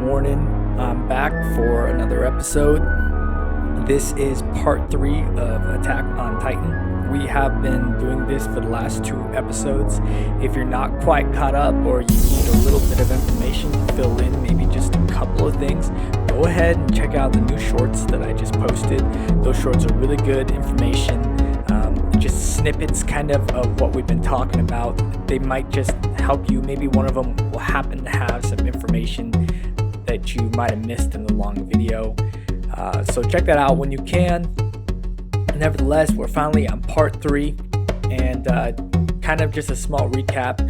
morning. I'm back for another episode. This is part 3 of Attack on Titan. We have been doing this for the last 2 episodes. If you're not quite caught up or you need a little bit of information to fill in, maybe just a couple of things, go ahead and check out the new shorts that I just posted. Those shorts are really good information. Just snippets kind of what we've been talking about. They might just help you. Maybe one of them will happen to have some information that you might have missed in the long video. So check that out when you can. Nevertheless, we're finally on part 3, and kind of just a small recap.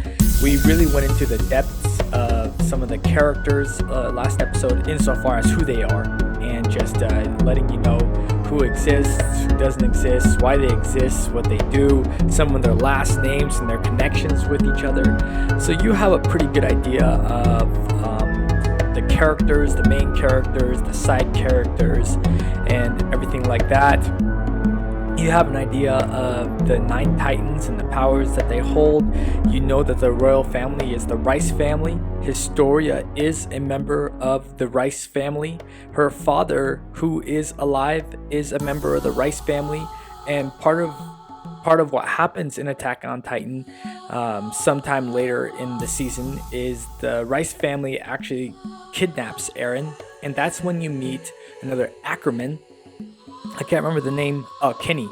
We really went into the depths of some of the characters last episode insofar as who they are, and just letting you know who exists, who doesn't exist, why they exist, what they do, some of their last names and their connections with each other. So you have a pretty good idea of the characters, the main characters, the side characters, and everything like that. You have an idea of the 9 Titans and the powers that they hold. You know that the royal family is the Rice family. Historia is a member of the Rice family. Her father, who is alive, is a member of the Rice family. And part of what happens in Attack on Titan sometime later in the season is the Rice family actually kidnaps Eren. And that's when you meet another Ackerman. I can't remember the name. Kenny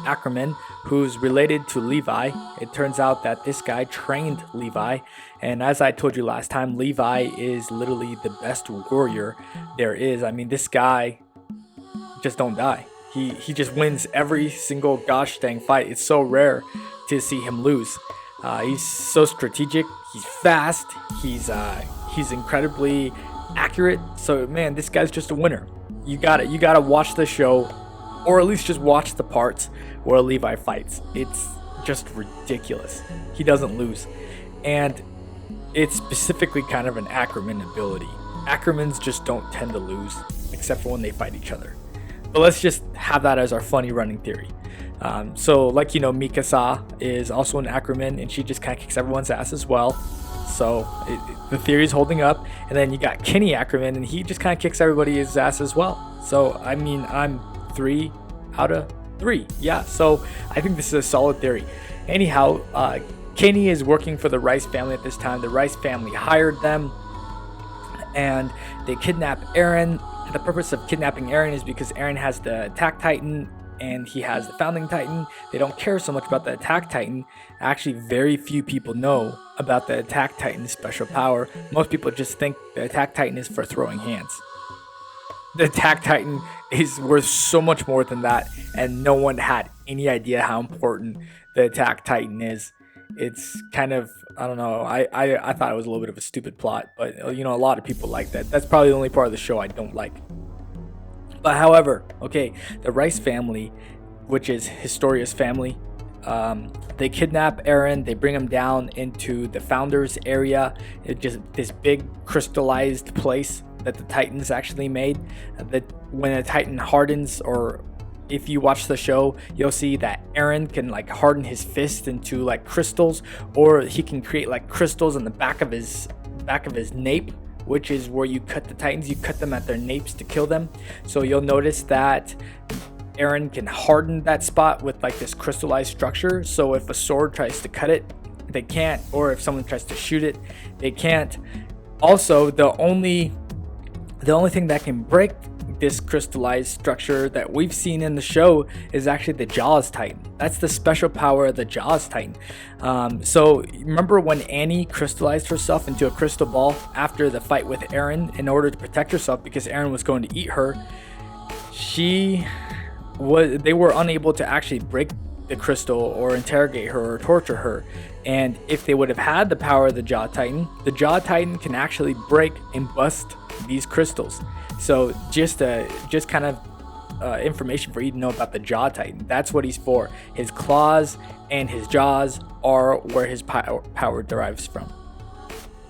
Ackerman, who's related to Levi. It turns out that this guy trained Levi, and as I told you last time, Levi is literally the best warrior there is. I mean, this guy just don't die. He just wins every single gosh dang fight. It's so rare to see him lose. He's so strategic. He's fast. He's incredibly accurate. So man, this guy's just a winner. You gotta watch the show, or at least just watch the parts where Levi fights. It's just ridiculous. He doesn't lose, and it's specifically kind of an Ackerman ability. Ackermans just don't tend to lose, except for when they fight each other. But let's just have that as our funny running theory. So like, Mikasa is also an Ackerman, and she just kind of kicks everyone's ass as well. So the theory is holding up. And then you got Kenny Ackerman, and he just kind of kicks everybody's ass as well. So I mean, I'm 3 out of 3. Yeah, so I think this is a solid theory. Anyhow, Kenny is working for the Rice family at this time. The Rice family hired them, and they kidnap Eren. The purpose of kidnapping Eren is because Eren has the Attack Titan and he has the Founding Titan. They don't care so much about the Attack Titan. Actually, very few people know about the Attack Titan's special power. Most people just think the Attack Titan is for throwing hands. The Attack Titan is worth so much more than that, and no one had any idea how important the Attack Titan is. It's kind of, I don't know, I thought it was a little bit of a stupid plot, but a lot of people like that. That's probably the only part of the show I don't like. But however, okay, the Rice family, which is Historia's family, they kidnap Eren. They bring him down into the Founders area. It's just this big crystallized place that the Titans actually made. That when a Titan hardens, or if you watch the show, you'll see that Eren can like harden his fist into like crystals, or he can create like crystals in the back of his nape, which is where you cut the Titans. You cut them at their napes to kill them. So you'll notice that Eren can harden that spot with like this crystallized structure. So if a sword tries to cut it, they can't, or if someone tries to shoot it, they can't. Also, the only thing that can break this crystallized structure that we've seen in the show is actually the Jaws Titan. That's the special power of the Jaws Titan. So remember when Annie crystallized herself into a crystal ball after the fight with Eren in order to protect herself because Eren was going to eat her? They were unable to actually break the crystal or interrogate her or torture her. And if they would have had the power of the Jaw Titan can actually break and bust these crystals. So just kind of information for you to know about the Jaw Titan. That's what he's for. His claws and his jaws are where his power derives from.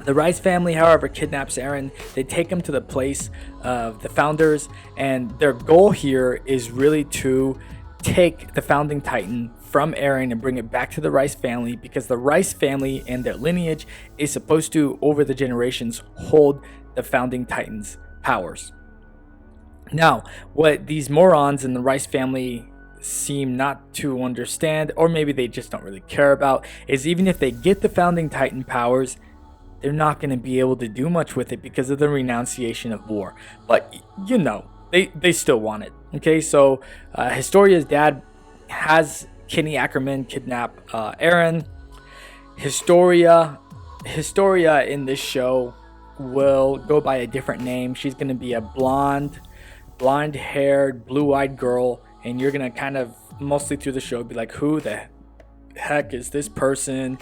The Rice family, however, kidnaps Eren. They take him to the place of the Founders, and their goal here is really to take the Founding Titan from Eren and bring it back to the Rice family, because the Rice family and their lineage is supposed to, over the generations, hold the founding Titans' powers. Now, what these morons in the Rice family seem not to understand, or maybe they just don't really care about, is even if they get the founding Titan powers, they're not going to be able to do much with it because of the renunciation of war. But they still want it. Okay, so Historia's dad has Kenny Ackerman kidnap Aaron. Historia in this show will go by a different name. She's going to be a blonde-haired, blue-eyed girl, and you're going to kind of mostly through the show be like, who the heck is this person?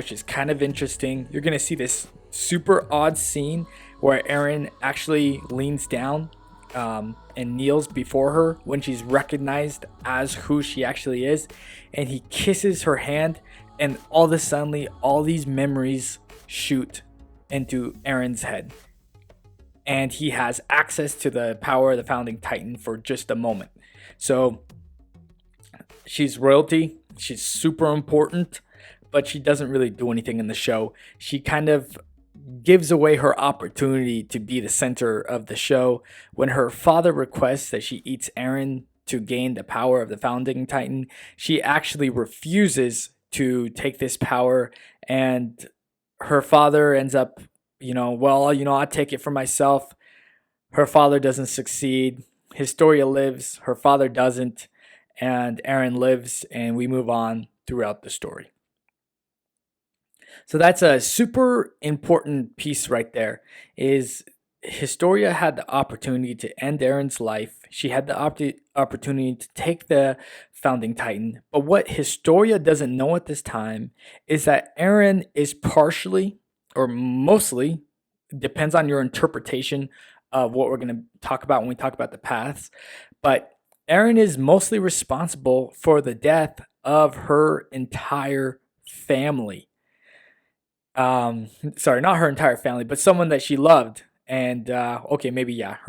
She's kind of interesting. You're going to see this super odd scene where Aaron actually leans down and kneels before her when she's recognized as who she actually is, and he kisses her hand, and all of a sudden all these memories shoot into Aaron's head, and he has access to the power of the founding Titan for just a moment. So she's royalty, she's super important, but she doesn't really do anything in the show. She kind of gives away her opportunity to be the center of the show when her father requests that she eats Aaron to gain the power of the founding Titan. She actually refuses to take this power, and her father ends up, I'll take it for myself. Her father doesn't succeed. Historia lives, her father doesn't, and Aaron lives, and we move on throughout the story. So that's a super important piece right there, is Historia had the opportunity to end Aaron's life. She had the opportunity to take the founding Titan. But what Historia doesn't know at this time is that Aaron is partially, or mostly, depends on your interpretation of what we're going to talk about when we talk about the paths, but Aaron is mostly responsible for the death of her entire family. Sorry, not her entire family, but someone that she loved. And her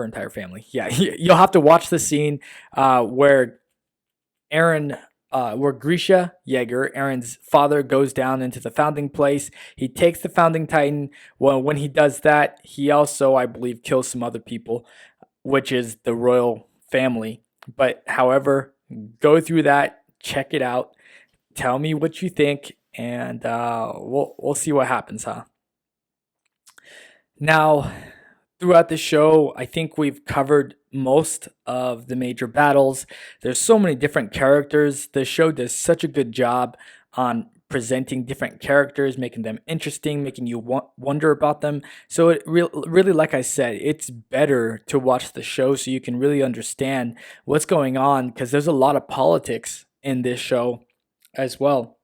entire family. Yeah, you'll have to watch the scene where Grisha Yeager, Aaron's father, goes down into the founding place. He takes the founding Titan. Well, when he does that, he also, I believe, kills some other people, which is the royal family. But however, go through that, check it out, tell me what you think, and we'll see what happens, huh? Now, throughout the show, I think we've covered most of the major battles. There's so many different characters. The show does such a good job on presenting different characters, making them interesting, making you wonder about them. So it really, like I said, it's better to watch the show so you can really understand what's going on, because there's a lot of politics in this show as well.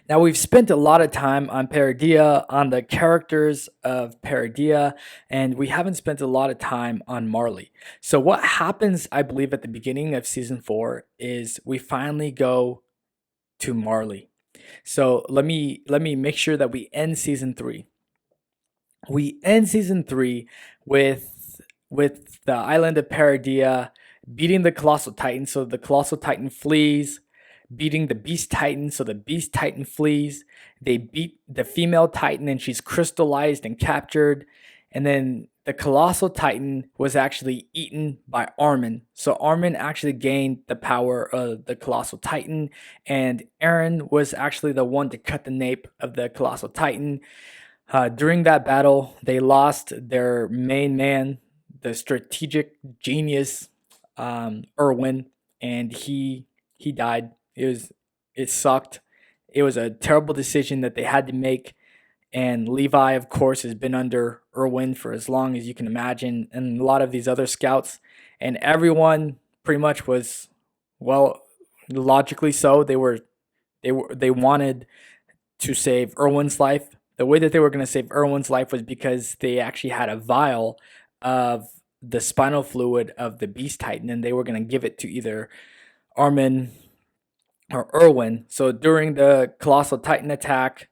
Now, we've spent a lot of time on Paradia, on the characters of Paradia, and we haven't spent a lot of time on Marley. So what happens, I believe, at the beginning of season 4 is we finally go to Marley. So let me make sure that we end season 3. We end season 3 with the island of Paradia beating the Colossal Titan. So the Colossal Titan flees, beating the Beast Titan, so the Beast Titan flees. They beat the female Titan, and she's crystallized and captured. And then the Colossal Titan was actually eaten by Armin. So Armin actually gained the power of the Colossal Titan, and Aaron was actually the one to cut the nape of the Colossal Titan. During that battle, they lost their main man, the strategic genius, Erwin, and he died. It sucked. It was a terrible decision that they had to make. And Levi, of course, has been under Erwin for as long as you can imagine, and a lot of these other scouts. And everyone pretty much was, well, logically so. They wanted to save Erwin's life. The way that they were going to save Erwin's life was because they actually had a vial of the spinal fluid of the Beast Titan, and they were going to give it to either Armin or Erwin. So during the Colossal Titan attack,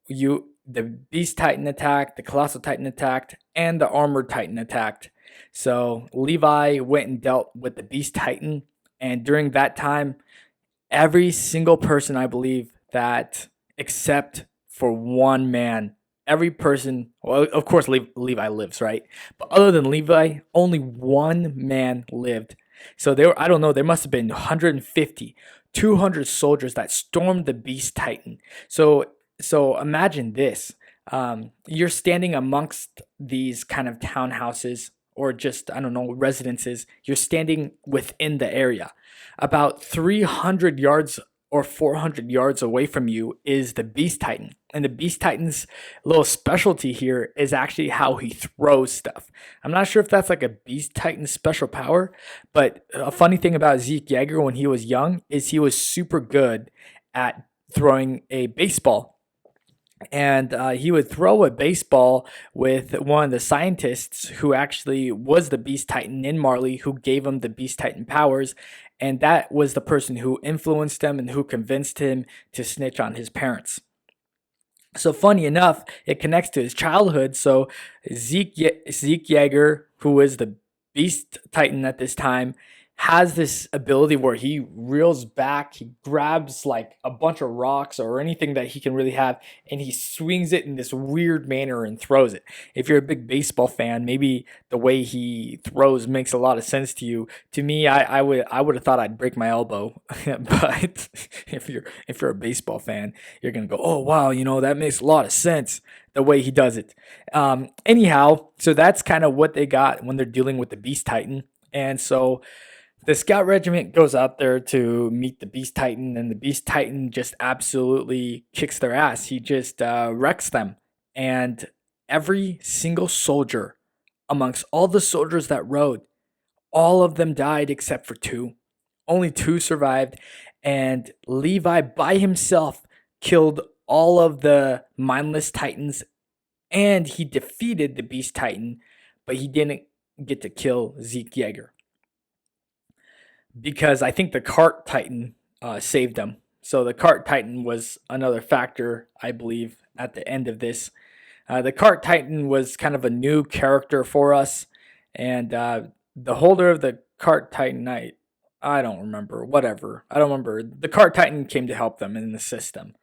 the Beast Titan attacked, the Colossal Titan attacked, and the Armored Titan attacked. So Levi went and dealt with the Beast Titan, and during that time, every single person, I believe, that except for one man, every person, well, of course, Levi lives, right? But other than Levi, only one man lived. So there, I don't know, there must have been 150, 200 soldiers that stormed the Beast Titan. So imagine this. You're standing amongst these kind of townhouses or just, I don't know, residences. You're standing within the area. About 300 yards or 400 yards away from you is the Beast Titan. And the Beast Titan's little specialty here is actually how he throws stuff. I'm not sure if that's like a Beast Titan special power, but a funny thing about Zeke Yeager when he was young is he was super good at throwing a baseball. And he would throw a baseball with one of the scientists who actually was the Beast Titan in Marley, who gave him the Beast Titan powers. And that was the person who influenced him and who convinced him to snitch on his parents. So funny enough, it connects to his childhood. So Zeke Yeager, who is the Beast Titan at this time, has this ability where he reels back, he grabs like a bunch of rocks or anything that he can really have, and he swings it in this weird manner and throws it. If you're a big baseball fan, maybe the way he throws makes a lot of sense to you. To me, I would have thought I'd break my elbow, but if you're a baseball fan, you're gonna go, oh wow, that makes a lot of sense the way he does it. Anyhow, so that's kind of what they got when they're dealing with the Beast Titan, and so the scout regiment goes out there to meet the Beast Titan, and the Beast Titan just absolutely kicks their ass. He just wrecks them. And every single soldier, amongst all the soldiers that rode, all of them died except for two. Only two survived. And Levi by himself killed all of the mindless Titans, and he defeated the Beast Titan, but he didn't get to kill Zeke Yeager, because I think the Cart Titan saved them. So the Cart Titan was another factor, I believe, at the end of this. The Cart Titan was kind of a new character for us, and the holder of the Cart Titan, I don't remember, whatever. I don't remember. The Cart Titan came to help them in the system.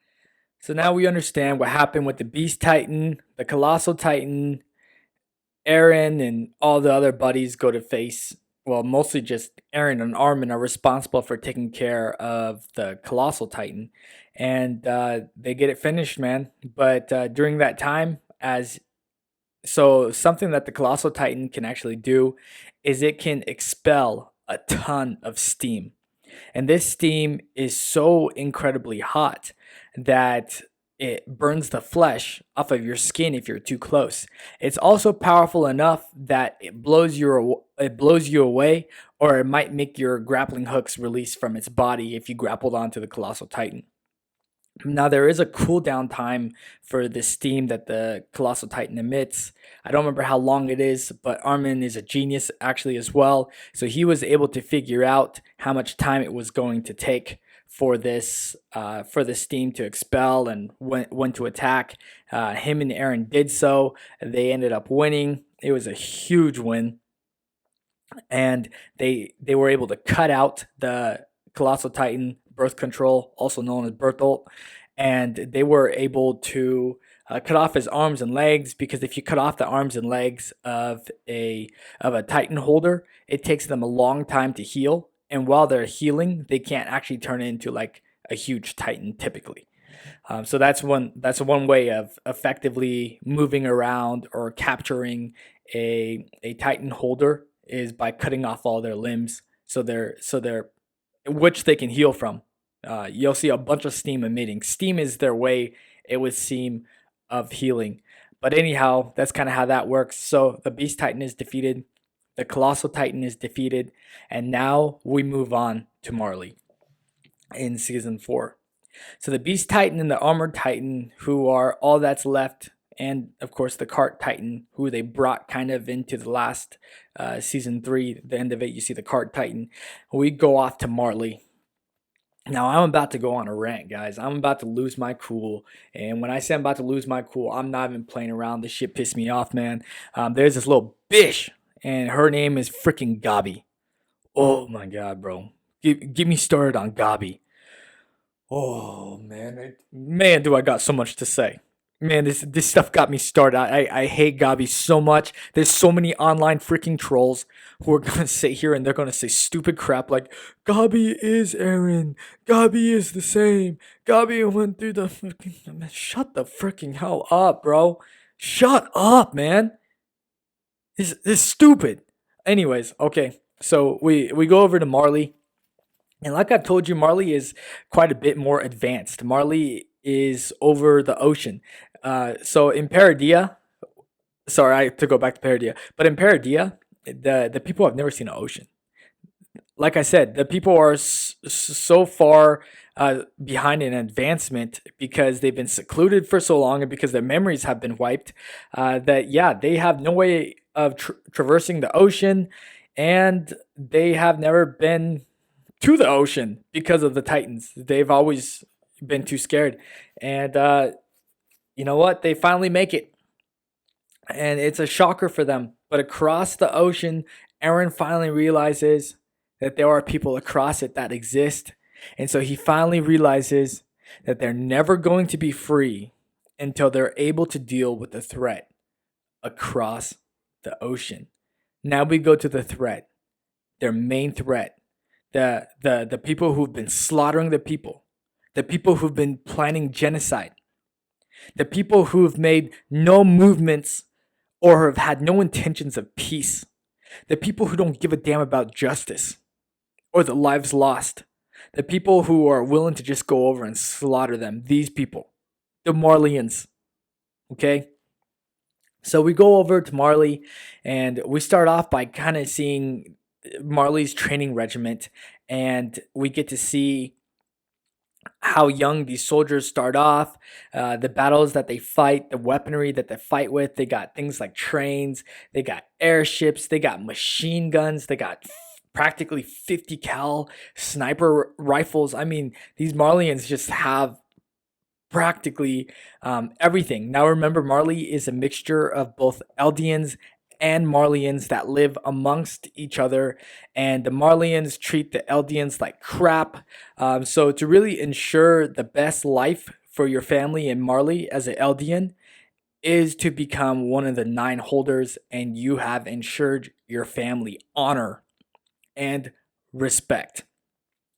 So now we understand what happened with the Beast Titan, the Colossal Titan. Aaron and all the other buddies go to face, well, mostly just Aaron and Armin are responsible for taking care of the Colossal Titan. And they get it finished, man. But during that time, so something that the Colossal Titan can actually do is it can expel a ton of steam. And this steam is so incredibly hot that it burns the flesh off of your skin if you're too close. It's also powerful enough that it blows you away, or it might make your grappling hooks release from its body if you grappled onto the Colossal Titan. Now, there is a cooldown time for the steam that the Colossal Titan emits. I don't remember how long it is, but Armin is a genius actually as well. So he was able to figure out how much time it was going to take for this for the steam to expel and when to attack. Him and Aaron did so. They ended up winning. It was a huge win, and they were able to cut out the Colossal Titan birth control, also known as Berthold, and they were able to cut off his arms and legs, because if you cut off the arms and legs of a Titan holder, it takes them a long time to heal, and while they're healing, they can't actually turn into like a huge Titan typically. So that's one way of effectively moving around or capturing a Titan holder, is by cutting off all their limbs, so they're which they can heal from. You'll see a bunch of steam emitting. Steam is their way, it would seem, of healing. But anyhow, that's kind of how that works. So the Beast Titan is defeated, the Colossal Titan is defeated, and now we move on to Marley in season 4. So the Beast Titan and the Armored Titan, who are all that's left, and of course the Cart Titan, who they brought kind of into the last season 3, the end of it, you see the Cart Titan. We go off to Marley. Now, I'm about to go on a rant, guys. I'm about to lose my cool. And when I say I'm about to lose my cool, I'm not even playing around. This shit pissed me off, man. There's this little bitch, and her name is freaking Gabi. Oh, my God, bro. Get me started on Gabi. Oh, man. Man, do I got so much to say. Man, this stuff got me started. I hate Gabi so much. There's so many online freaking trolls who are gonna sit here and they're gonna say stupid crap like Gabi is Aaron, Gabi is the same, Gabi went through the fucking. Man, shut the freaking hell up, bro. Shut up, man. This stupid. Anyways, okay. So we go over to Marley. And like I've told you, Marley is quite a bit more advanced. Marley is over the ocean. So in Paradia, sorry, I have to go back to Paradia, but in Paradia, the people have never seen an ocean. Like I said, the people are so far behind in advancement because they've been secluded for so long and because their memories have been wiped. That yeah, they have no way of traversing the ocean, and they have never been to the ocean because of the Titans. They've always been too scared. And you know what? They finally make it. And it's a shocker for them. But across the ocean, Aaron finally realizes that there are people across it that exist. And so he finally realizes that they're never going to be free until they're able to deal with the threat across the ocean. Now we go to the threat, their main threat, the people who've been slaughtering the people who've been planning genocide, the people who've made no movements or have had no intentions of peace, the people who don't give a damn about justice or the lives lost, the people who are willing to just go over and slaughter them, these people, the Marleyans, okay? So we go over to Marley and we start off by kind of seeing Marley's training regiment, and we get to see how young these soldiers start off, the battles that they fight, the weaponry that they fight with. They got things like trains, they got airships, they got machine guns, they got practically 50 cal sniper rifles. I mean, these Marlians just have practically everything. Now remember, Marley is a mixture of both Eldians and Marleyans that live amongst each other, and the Marleyans treat the Eldians like crap. So to really ensure the best life for your family in Marley as an Eldian is to become one of the nine holders, and you have ensured your family honor and respect.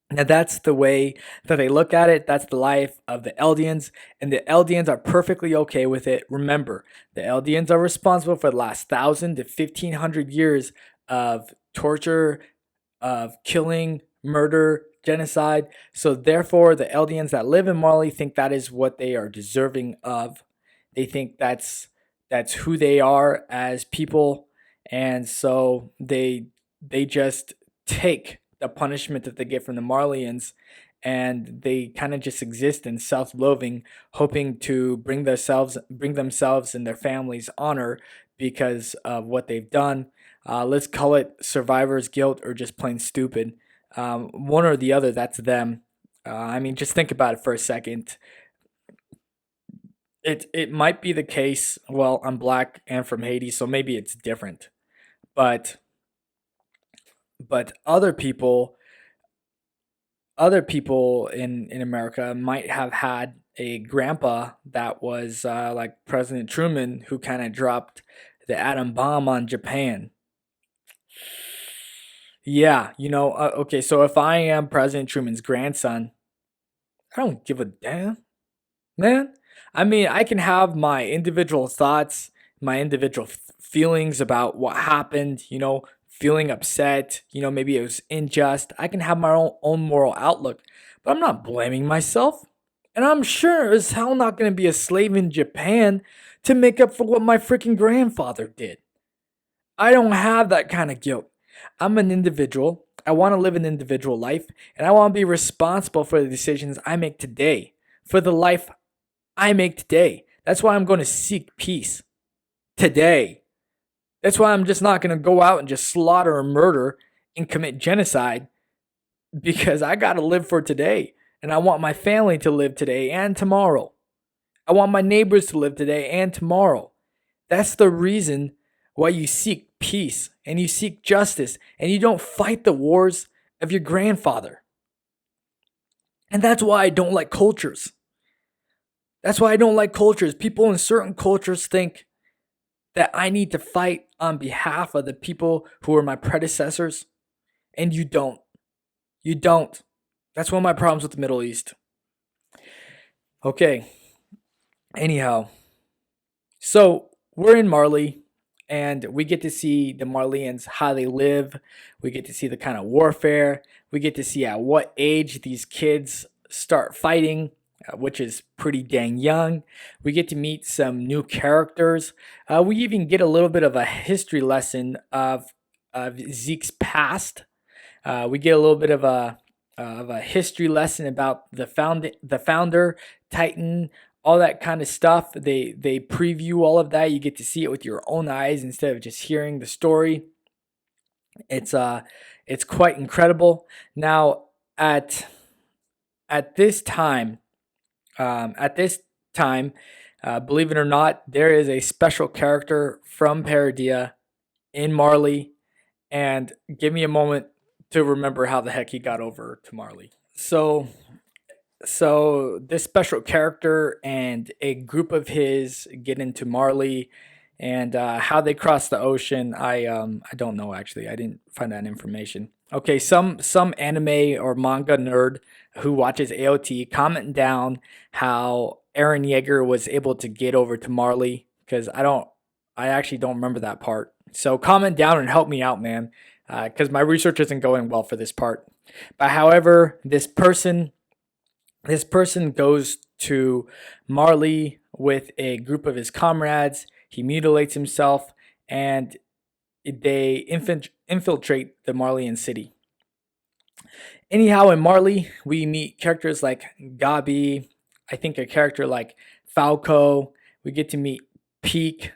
Now that's the way that they look at it. That's the life of the Eldians, and the Eldians are perfectly okay with it. Remember, the Eldians are responsible for the last 1,000 to 1,500 years of torture, of killing, murder, genocide. So therefore, the Eldians that live in Mali think that is what they are deserving of. They think that's who they are as people, and so they just take the punishment that they get from the Marleyans, and they kind of just exist in self-loathing, hoping to bring themselves and their families honor because of what they've done. Let's call it survivor's guilt or just plain stupid. One or the other, that's them. I mean, just think about it for a second. It might be the case. Well, I'm black and from Haiti, so maybe it's different. But other people in America might have had a grandpa that was like President Truman, who kind of dropped the atom bomb on Japan. Yeah, okay, so if I am President Truman's grandson, I don't give a damn, man. I mean, I can have my individual thoughts, my individual feelings about what happened, feeling upset, maybe it was unjust. I can have my own moral outlook, but I'm not blaming myself. And I'm sure as hell not going to be a slave in Japan to make up for what my freaking grandfather did. I don't have that kind of guilt. I'm an individual. I want to live an individual life, and I want to be responsible for the decisions I make today, for the life I make today. That's why I'm going to seek peace today. That's why I'm just not going to go out and just slaughter and murder and commit genocide, because I got to live for today. And I want my family to live today and tomorrow. I want my neighbors to live today and tomorrow. That's the reason why you seek peace and you seek justice and you don't fight the wars of your grandfather. And that's why I don't like cultures. That's why I don't like cultures. People in certain cultures think that I need to fight on behalf of the people who are my predecessors, and you don't. You don't. That's one of my problems with the Middle East. Okay, anyhow, so we're in Marley, and we get to see the Marleyans, how they live. We get to see the kind of warfare. We get to see at what age these kids start fighting, which is pretty dang young. We get to meet some new characters. We even get a little bit of a history lesson of Zeke's past. We get a little bit of a history lesson about the founder, Titan, all that kind of stuff. They preview all of that. You get to see it with your own eyes instead of just hearing the story. It's uh it's quite incredible. Now at at this time, at this time, believe it or not, there is a special character from Paradia in Marley, and give me a moment to remember how the heck he got over to Marley. So this special character and a group of his get into Marley, and how they cross the ocean. I don't know actually. I didn't find that information. Okay, some anime or manga nerd who watches AOT comment down how Aaron Yeager was able to get over to Marley, because I actually don't remember that part. So comment down and help me out, man, because my research isn't going well for this part. But however, this person goes to Marley with a group of his comrades. He mutilates himself, and they infiltrate the Marleyan city. Anyhow, in Marley, we meet characters like Gabi, I think a character like Falco. We get to meet Peak,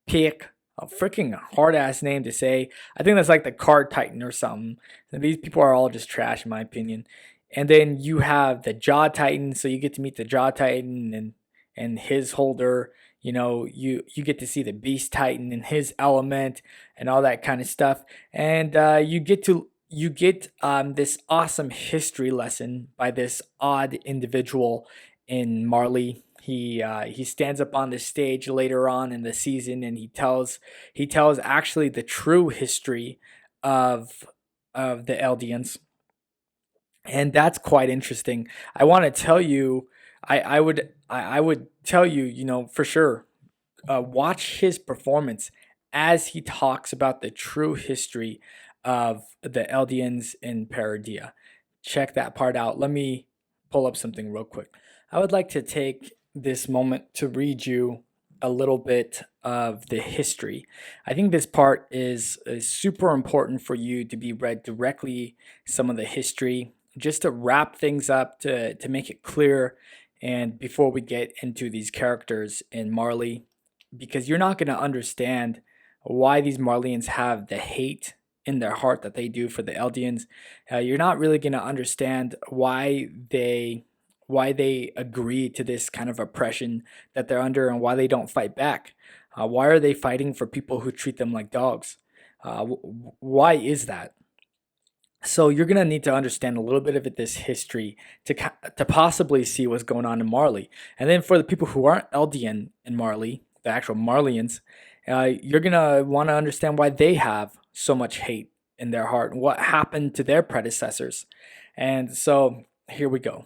Pick, a freaking hard ass name to say. I think that's like the card titan or something. And these people are all just trash, in my opinion. And then you have the Jaw Titan, so you get to meet the Jaw Titan and his holder. You get to see the Beast Titan and his element and all that kind of stuff. And you get this awesome history lesson by this odd individual in Marley. He stands up on the stage later on in the season, and he tells actually the true history of the Eldians, and that's quite interesting. I want to tell you, I would tell you, for sure, watch his performance as he talks about the true history of the Eldians in Paradia. Check that part out. Let me pull up something real quick. I would like to take this moment to read you a little bit of the history. I think this part is super important for you to be read directly, some of the history, just to wrap things up, to make it clear. And before we get into these characters in Marley, because you're not going to understand why these Marleyans have the hate in their heart that they do for the Eldians. You're not really going to understand why they agree to this kind of oppression that they're under, and why they don't fight back. Why are they fighting for people who treat them like dogs? Why is that? So you're gonna need to understand a little bit of this history to possibly see what's going on in Marley. And then for the people who aren't Eldian in Marley, the actual Marleyans, you're gonna want to understand why they have so much hate in their heart and what happened to their predecessors. And so here we go.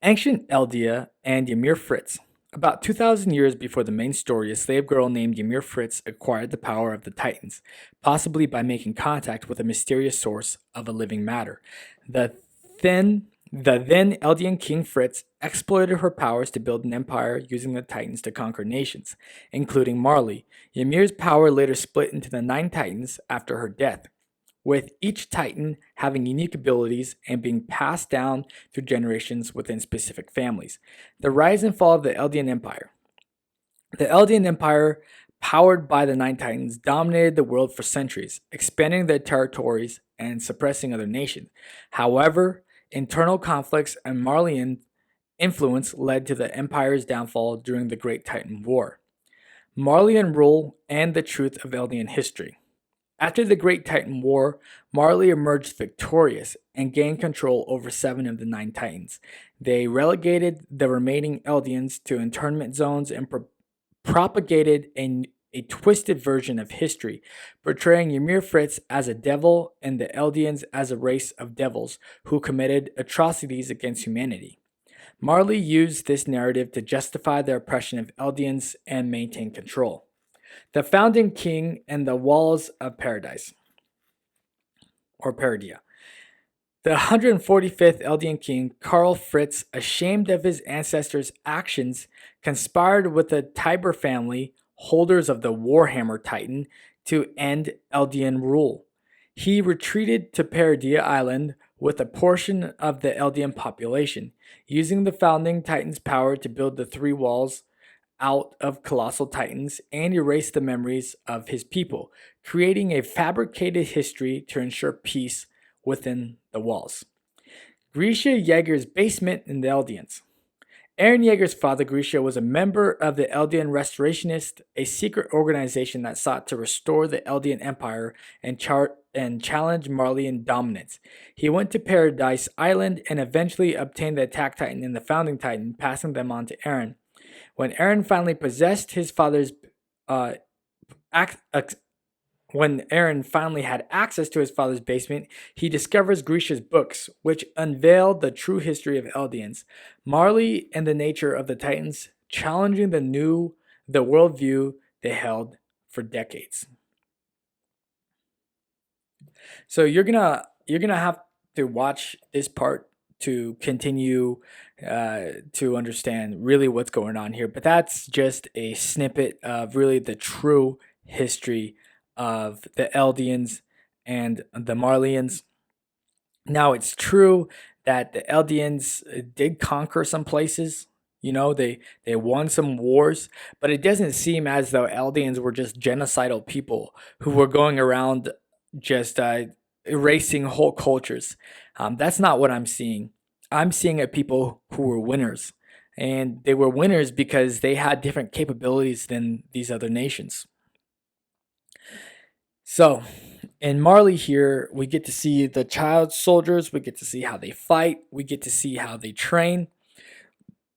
Ancient Eldia and Ymir Fritz. About 2,000 years before the main story, a slave girl named Ymir Fritz acquired the power of the Titans, possibly by making contact with a mysterious source of a living matter. The then Eldian King Fritz exploited her powers to build an empire using the Titans to conquer nations, including Marley. Ymir's power later split into the 9 Titans after her death, with each Titan having unique abilities and being passed down through generations within specific families. The rise and fall of the Eldian Empire. The Eldian Empire, powered by the 9 Titans, dominated the world for centuries, expanding their territories and suppressing other nations. However, internal conflicts and Marleyan influence led to the Empire's downfall during the Great Titan War. Marleyan rule and the truth of Eldian history. After the Great Titan War, Marley emerged victorious and gained control over 7 of the 9 Titans. They relegated the remaining Eldians to internment zones and propagated a twisted version of history, portraying Ymir Fritz as a devil and the Eldians as a race of devils who committed atrocities against humanity. Marley used this narrative to justify the oppression of Eldians and maintain control. The Founding King and the Walls of Paradise, or Paradia. The 145th Eldian king, Karl Fritz, ashamed of his ancestors' actions, conspired with the Tiber family, holders of the Warhammer Titan, to end Eldian rule. He retreated to Paradia Island with a portion of the Eldian population, using the founding Titan's power to build the 3 walls out of colossal titans and erase the memories of his people, creating a fabricated history to ensure peace within the walls. Grisha Yeager's basement in the Eldians. Eren Yeager's father, Grisha, was a member of the Eldian Restorationists, a secret organization that sought to restore the Eldian Empire and challenge Marleyan dominance. He went to Paradise Island and eventually obtained the Attack Titan and the Founding Titan, passing them on to Eren. When Eren finally possessed his father's when Eren finally had access to his father's basement, he discovers Grisha's books, which unveiled the true history of Eldians, Marley and the nature of the Titans, challenging the worldview they held for decades. So you're gonna have to watch this part to continue to understand really what's going on here. But that's just a snippet of really the true history of the Eldians and the Marleyans. Now, it's true that the Eldians did conquer some places. You know, they won some wars, but it doesn't seem as though Eldians were just genocidal people who were going around just erasing whole cultures. That's not what I'm seeing. I'm seeing people who were winners, and they were winners because they had different capabilities than these other nations. So, in Marley here, we get to see the child soldiers, we get to see how they fight, we get to see how they train.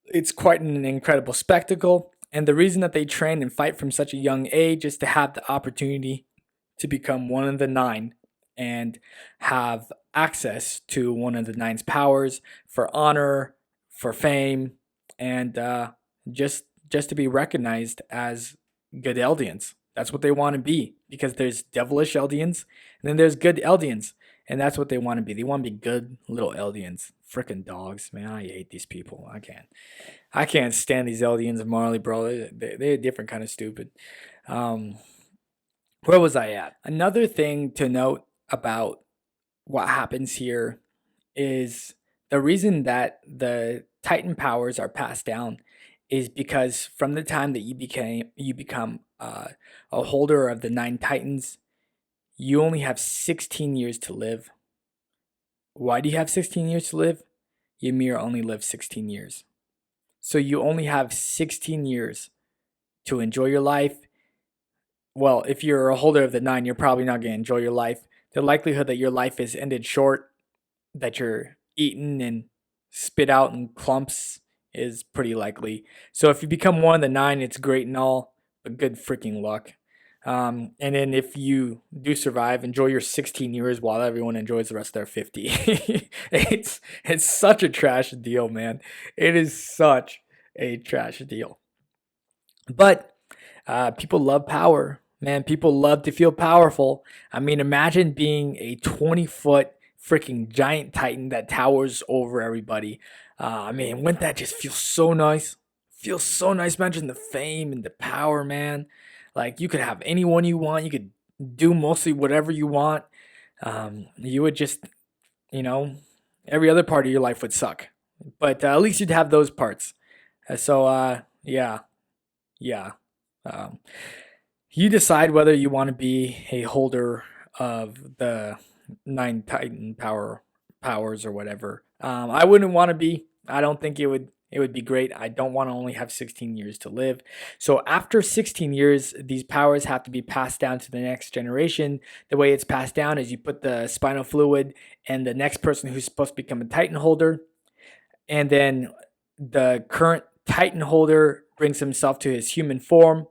It's quite an incredible spectacle, and the reason that they train and fight from such a young age is to have the opportunity to become one of the 9 and have access to one of the 9's powers for honor, for fame, and just to be recognized as good Eldians. That's what they want to be, because there's devilish Eldians and then there's good Eldians, and that's what they want to be. They want to be good little Eldians. Freaking dogs, man! I hate these people. I can't stand these Eldians and Marley, bro. They're a different kind of stupid. Where was I at? Another thing to note about what happens here is the reason that the Titan powers are passed down is because from the time that you become a holder of the 9 Titans, you only have 16 years to live. Why do you have 16 years to live? Ymir only lived 16 years. So you only have 16 years to enjoy your life. Well, if you're a holder of the 9, you're probably not going to enjoy your life. The likelihood that your life is ended short, that you're eaten and spit out in clumps, is pretty likely. So if you become one of the 9, it's great and all, but good freaking luck. And then if you do survive, enjoy your 16 years while everyone enjoys the rest of their 50. It's such a trash deal, man. It is such a trash deal. But people love power, man. People love to feel powerful. I mean, imagine being a 20-foot freaking giant Titan that towers over everybody. I mean, wouldn't that just feel so nice? Feels so nice. Imagine the fame and the power, man. Like, you could have anyone you want. You could do mostly whatever you want. You would just, every other part of your life would suck. But at least you'd have those parts. Yeah. You decide whether you want to be a holder of the 9 Titan powers or whatever. I wouldn't want to be. I don't think it would It would be great. I don't want to only have 16 years to live. So after 16 years, these powers have to be passed down to the next generation. The way it's passed down is you put the spinal fluid and the next person who's supposed to become a Titan holder. And then the current Titan holder brings himself to his human form.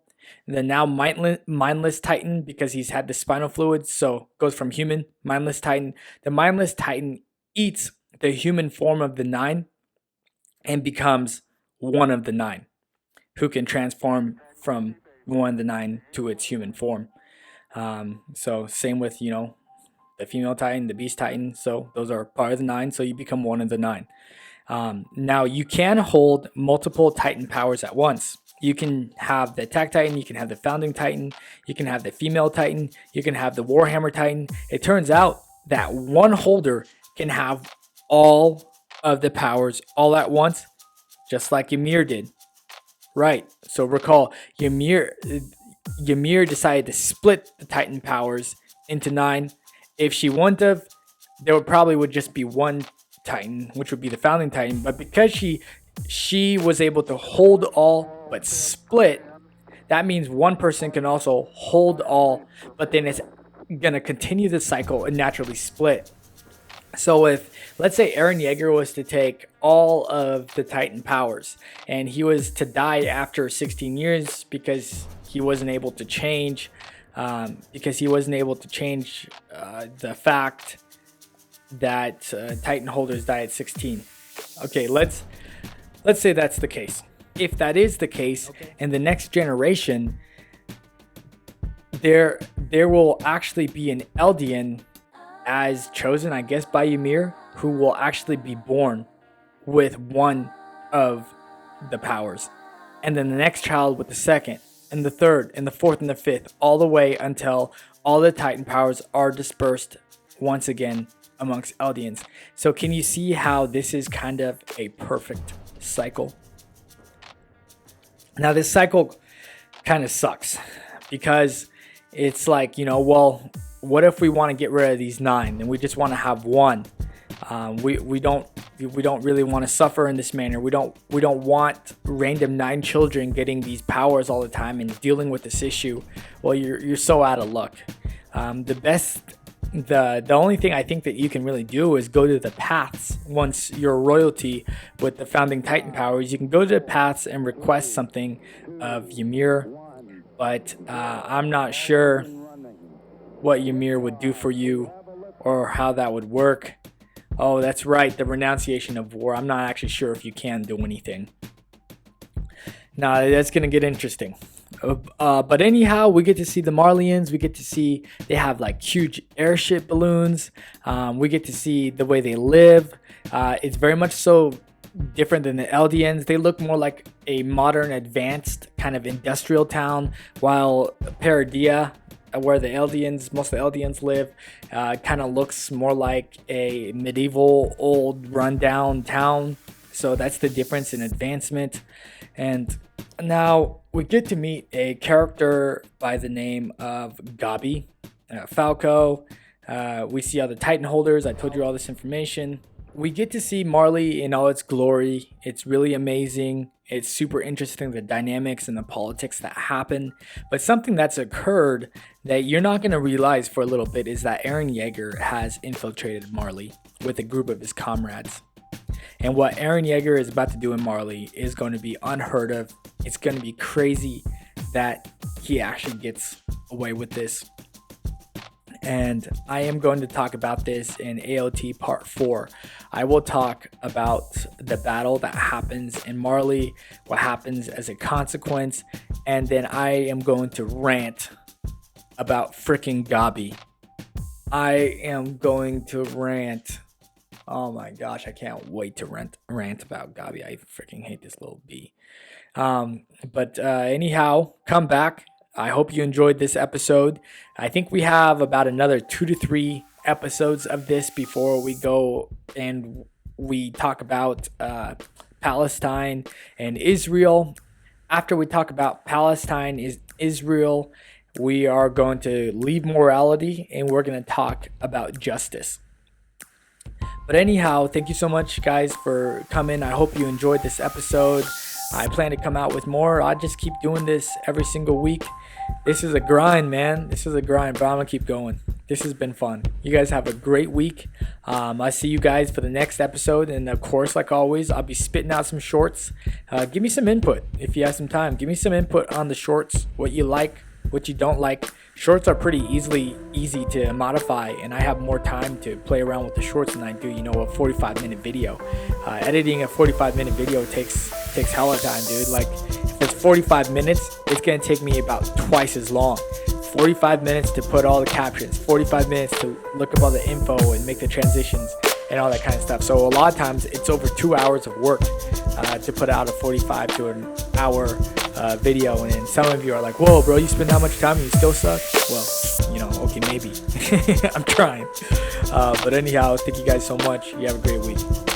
And then now mindless Titan, because he's had the spinal fluid, so goes from human, mindless Titan. The mindless Titan eats the human form of the 9 and becomes one of the 9, who can transform from one of the 9 to its human form. So same with, the female Titan, the beast Titan. So those are part of the 9, so you become one of the 9. Now you can hold multiple Titan powers at once. You can have the Attack Titan, you can have the Founding Titan, you can have the female Titan, you can have the Warhammer Titan. It turns out that one holder can have all of the powers all at once, just like Ymir did. Right. So recall, Ymir decided to split the Titan powers into 9. If she wouldn't have, there would just be one Titan, which would be the Founding Titan. But because she was able to hold all but split, that means one person can also hold all, but then it's gonna continue the cycle and naturally split. So if, let's say, Eren Yeager was to take all of the Titan powers and he was to die after 16 years because he wasn't able to change, the fact that Titan holders die at 16. Okay, let's say that's the case. If that is the case, in the next generation, there will actually be an Eldian as chosen, I guess, by Ymir, who will actually be born with one of the powers. And then the next child with the second, and the third, and the fourth, and the fifth, all the way until all the Titan powers are dispersed once again amongst Eldians. So can you see how this is kind of a perfect cycle? Now this cycle kind of sucks because it's like, well, what if we want to get rid of these 9 and we just want to have one? We don't really want to suffer in this manner. We don't want random 9 children getting these powers all the time and dealing with this issue. Well, you're so out of luck. The only thing I think that you can really do is go to the paths. Once you're royalty with the Founding Titan powers, you can go to the paths and request something of Ymir. But I'm not sure what Ymir would do for you or how that would work. Oh, that's right, the renunciation of war. I'm not actually sure if you can do anything. Now, that's going to get interesting. But anyhow, we get to see the Marleyans. We get to see they have like huge airship balloons. We get to see the way they live. It's very much so different than the Eldians. They look more like a modern, advanced kind of industrial town, while Paradia, where most of the Eldians live, kind of looks more like a medieval, old, rundown town. So that's the difference in advancement. And now we get to meet a character by the name of Gabi, Falco. We see all the Titan holders. I told you all this information. We get to see Marley in all its glory. It's really amazing. It's super interesting, the dynamics and the politics that happen. But something that's occurred that you're not going to realize for a little bit is that Eren Yeager has infiltrated Marley with a group of his comrades. And what Eren Yeager is about to do in Marley is going to be unheard of. It's going to be crazy that he actually gets away with this. And I am going to talk about this in AOT Part 4. I will talk about the battle that happens in Marley, what happens as a consequence, and then I am going to rant about freaking Gabi. I am going to rant. Oh my gosh, I can't wait to rant about Gabi. I freaking hate this little bee. But anyhow, come back. I hope you enjoyed this episode. I think we have about another 2 to 3 episodes of this before we go and we talk about Palestine and Israel. After we talk about Palestine is Israel, we are going to leave morality and we're going to talk about justice. But anyhow, thank you so much, guys, for coming. I hope you enjoyed this episode. I plan to come out with more. I just keep doing this every single week. This is a grind, man. This is a grind, but I'm going to keep going. This has been fun. You guys have a great week. I see you guys for the next episode. And, of course, like always, I'll be spitting out some shorts. Give me some input if you have some time. Give me some input on the shorts, what you like, what you don't like. Shorts are pretty easy to modify, and I have more time to play around with the shorts than I do, a 45-minute video. Editing a 45-minute video takes hella time, dude. Like, if it's 45 minutes, it's gonna take me about twice as long. 45 minutes to put all the captions, 45 minutes to look up all the info and make the transitions and all that kind of stuff. So a lot of times it's over 2 hours of work to put out a 45 to an hour video. And then some of you are like, whoa, bro, you spend that much time and you still suck? Well, okay, maybe. I'm trying. But anyhow, thank you guys so much. You have a great week.